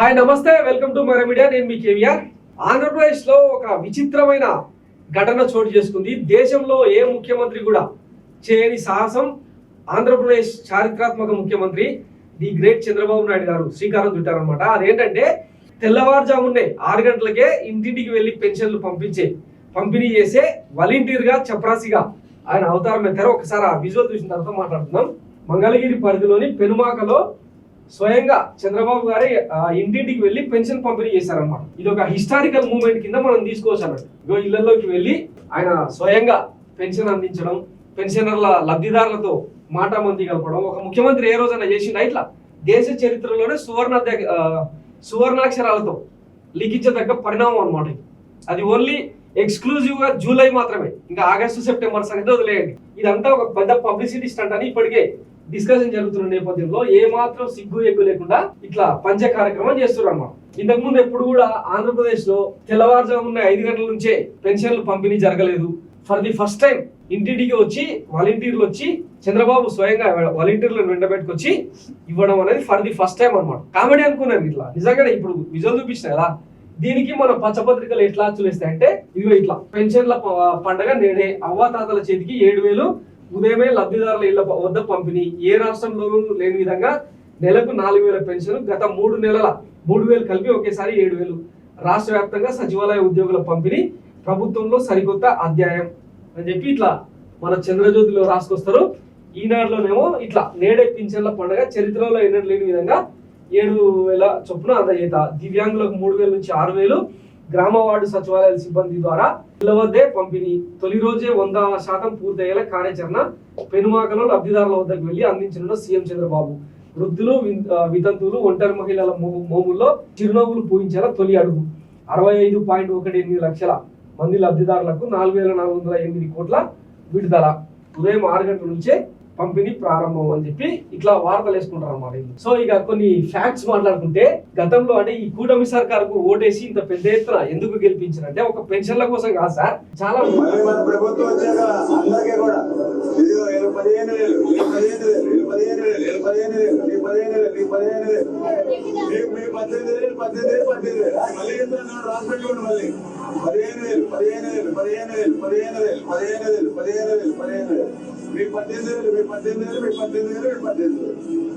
Hi నమస్తే, welcome to మరో media. నేను మీ కేవీఆర్. ఆంధ్రప్రదేశ్లో ఒక విచిత్రమైన ఘటన చోటు చేసుకుంది. దేశంలో ఏ ముఖ్యమంత్రి కూడా చేయని సాహసం ఆంధ్రప్రదేశ్ చారిత్రాత్మక ముఖ్యమంత్రి ది గ్రేట్ చంద్రబాబు నాయుడు గారు శ్రీకారం చుట్టారనమాట. అదేంటంటే తెల్లవారుజామునే 6 గంటలకే ఇంటింటికి వెళ్ళి పెన్షన్లు పంపిణీ చేసే వాలంటీర్గా చపరాసిగా ఆయన అవతారం ఎత్తారు. ఒకసారి ఆ విజువల్ చూసిన తర్వాత మాట్లాడుతున్నాం. మంగళగిరి పరిధిలోని పెనుమాకలో స్వయంగా చంద్రబాబు గారి ఇంటింటికి వెళ్ళి పెన్షన్ పంపిణీ చేశారన్నమాట. ఇది ఒక హిస్టారికల్ మూమెంట్ కింద మనం తీసుకోవచ్చు అన్నట్టు. ఇగో ఇళ్లలోకి వెళ్ళి ఆయన స్వయంగా పెన్షన్ అందించడం, పెన్షనర్ల లబ్ధిదారులతో మాటామంతి కలపడం ఒక ముఖ్యమంత్రి ఏ రోజైనా చేసిండా? ఇట్లా దేశ చరిత్రలోనే సువర్ణాక్షరాలతో లిఖించదగ్గ పరిణామం అనమాట. అది ఓన్లీ ఎక్స్క్లూజివ్ గా జూలై మాత్రమే, ఇంకా ఆగస్టు సెప్టెంబర్ సంగతి వదిలేయండి. ఇదంతా ఒక పెద్ద పబ్లిసిటీ స్టంట్ అని ఇప్పటికే డిస్కషన్ జరుగుతున్న నేపథ్యంలో ఏ మాత్రం సిగ్గు ఎగ్గు లేకుండా ఇట్లా పంచ కార్యక్రమం చేస్తున్నారు అన్నమాట. ఇంతకు ముందు ఎప్పుడు కూడా ఆంధ్రప్రదేశ్ లో తెల్లవారుజామున 5 గంటల నుంచే పెన్షన్లు పంపిణీ జరగలేదు. ఫర్ ది ఫస్ట్ టైం ఇంటింటికి వచ్చి వాలంటీర్లు వచ్చి చంద్రబాబు స్వయంగా వాలంటీర్లను వెంటబెట్టుకొచ్చి ఇవ్వడం అనేది ఫర్ ది ఫస్ట్ టైం అనమాట. కామెడీ అనుకున్నాను ఇట్లా. నిజంగానే ఇప్పుడు విజువల్ చూపించిన కదా, దీనికి మన పచ్చపత్రికలు ఎట్లా చూలేస్తాయంటే ఇదిగో ఇట్లా పెన్షన్ల పండగ నేడే, అవ్వాతాతల చేతికి 7,000 ఉదయమే లబ్ధిదారుల ఇళ్ల వద్ద పంపిణీ. ఏ రాష్ట్రంలోనూ లేని విధంగా నెలకు 4,000 పెన్షన్, గత 3 నెలల 3,000 కలిపి ఒకేసారి 7,000. రాష్ట్ర వ్యాప్తంగా సచివాలయ ఉద్యోగుల పంపిణీ, ప్రభుత్వంలో సరికొత్త అధ్యాయం అని చెప్పి ఇట్లా మన చంద్రజ్యోతిలో రాసుకొస్తారు. ఈనాడులోనేమో ఇట్లా నేడే పింఛన్ల పండుగ, చరిత్రలో ఎన్నడూ లేని విధంగా 7,000 చొప్పున అందజేత, దివ్యాంగులకు 3,000 నుంచి 6,000, గ్రామ వార్డు సచివాలయాల సిబ్బంది ద్వారా ఇళ్ల వద్దే పంపిణీ. తొలి రోజే 100% పూర్తయ్యేలా కార్యాచరణ. పెనుమాకలో లబ్ధిదారుల వద్దకు వెళ్లి అందించనున్న సీఎం చంద్రబాబు. వృద్ధులు, వితంతువులు, ఒంటరి మహిళల మోముల్లో చిరునవ్వులు పూయించేలా తొలి అడుగు. 65.18 లక్షల మంది లబ్ధిదారులకు 4,408 కోట్ల విడుదల. ఉదయం 6 గంటల నుంచే పంపిణీ ప్రారంభం అని చెప్పి ఇట్లా వార్తలు వేసుకుంటారు అన్నమాట. సో ఇక కొన్ని ఫ్యాక్ట్స్ మాట్లాడుకుంటే, గతంలో అంటే ఈ కూటమి సర్కారుకు ఓటేసి ఇంత పెద్ద ఎత్తున ఎందుకు గెలిపించారంటే ఒక పెన్షన్ల కోసం కాదు సార్. చాలా ప్రభుత్వం వచ్చాక అందరికీ కూడా 18,000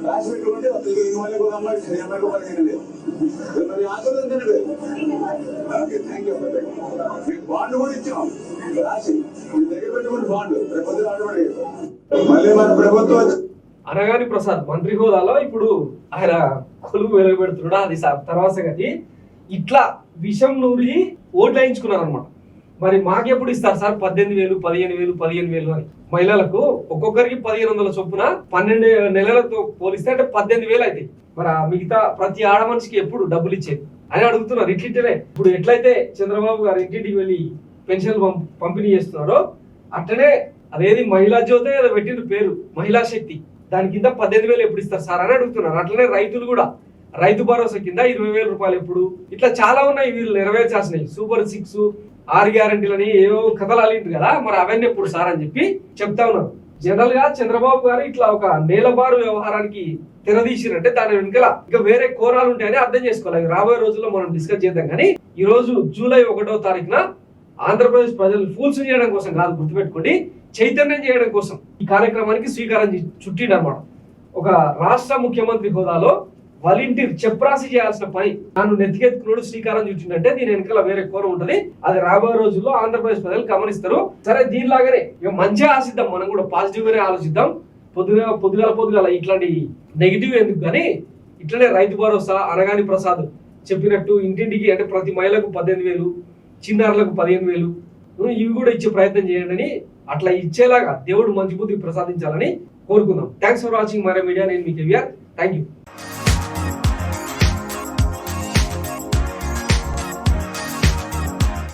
రాసి పెట్టుకుంటే మళ్ళీ కూడా బాండ్ కూడా ఇచ్చాం రాసి దగ్గర పెట్టుకుని బాండ్ మళ్ళీ మన ప్రభుత్వం. అనగాని ప్రసాద్ మంత్రి హోదాలో ఇప్పుడు ఆయన కొలువు వెలువబెడుతున్నాడు. అది తర్వాత సంగతి. ఇట్లా విషం నూరి ఓట్లు వేయించుకున్నారు అనమాట. మరి మాకెప్పుడు ఇస్తారు సార్ 18,000, 15,000 అని? మహిళలకు ఒక్కొక్కరికి 1,500 చొప్పున 12 నెలలతో పోలిస్తే అంటే 18,000 అయితే మరి మిగతా ప్రతి ఆడ మనిషికి ఎప్పుడు డబ్బులు ఇచ్చేది అని అడుగుతున్నారు. ఇట్లింటేనే ఇప్పుడు ఎట్లయితే చంద్రబాబు గారు ఇంటింటికి వెళ్ళి పెన్షన్లు పంపిణీ చేస్తున్నారో అట్లనే అదేది మహిళా జ్యోతి ఏదో పెట్టిన పేరు మహిళా శక్తి, దాని కింద 18,000 ఎప్పుడు ఇస్తారు సార్ అని అడుగుతున్నారు. అట్లనే రైతులు కూడా రైతు భరోసా కింద 20,000 రూపాయలు ఎప్పుడు, ఇట్లా చాలా ఉన్నాయి వీళ్ళు నెరవేర్చాల్సినవి. సూపర్ 6, 6 గ్యారెంటీలని ఏవో కథలు అలింటారు కదా, మరి అవన్నీ ఎప్పుడు సార్ అని చెప్పి చెప్తా ఉన్నారు. జనరల్ గా చంద్రబాబు గారు ఇట్లా ఒక నేలబారు వ్యవహారానికి తెరదీసిరంటే దాని వెనుకల ఇంకా వేరే కోణాలు ఉంటాయని అర్థం చేసుకోవాలి. రాబోయే రోజుల్లో మనం డిస్కస్ చేద్దాం. కానీ ఈ రోజు జూలై 1వ తారీఖున ఆంధ్రప్రదేశ్ ప్రజలు ఫూల్స్ చేయడం కోసం కాదు, గుర్తుపెట్టుకోండి, చైతన్యం చేయడం కోసం ఈ కార్యక్రమానికి శ్రీకారం చుట్టిండు అనమాట. ఒక రాష్ట్ర ముఖ్యమంత్రి హోదాలో వాలంటీర్ చెప్రాసి చేయాల్సిన పని నన్ను నెత్తికెత్తుకున్నాడు, శ్రీకారం చుట్టిందంటే దీని వెనకాల వేరే కోరం ఉంటది. అది రాబోయే రోజుల్లో ఆంధ్రప్రదేశ్ ప్రజలు గమనిస్తారు. సరే, దీనిలాగానే ఇక మంచిగా ఆశిద్దాం, మనం కూడా పాజిటివ్ గానే ఆలోచిద్దాం. పొద్దుగాల ఇట్లాంటి నెగిటివ్ ఎందుకు కానీ ఇట్లనే రైతు భరోసా అనగాని ప్రసాద్ చెప్పినట్టు ఇంటింటికి అంటే ప్రతి మహిళకు 18,000, చిన్నారులకు 15,000 ఇవి కూడా ఇచ్చే ప్రయత్నం చేయండి అని, అట్లా ఇచ్చేలాగా దేవుడు మంచి బుద్ధి ప్రసాదించాలని కోరుకుందాం. థ్యాంక్స్ ఫర్ వాచింగ్ మరో మీడియా. నేను మీ కేవీఆర్. Thank you.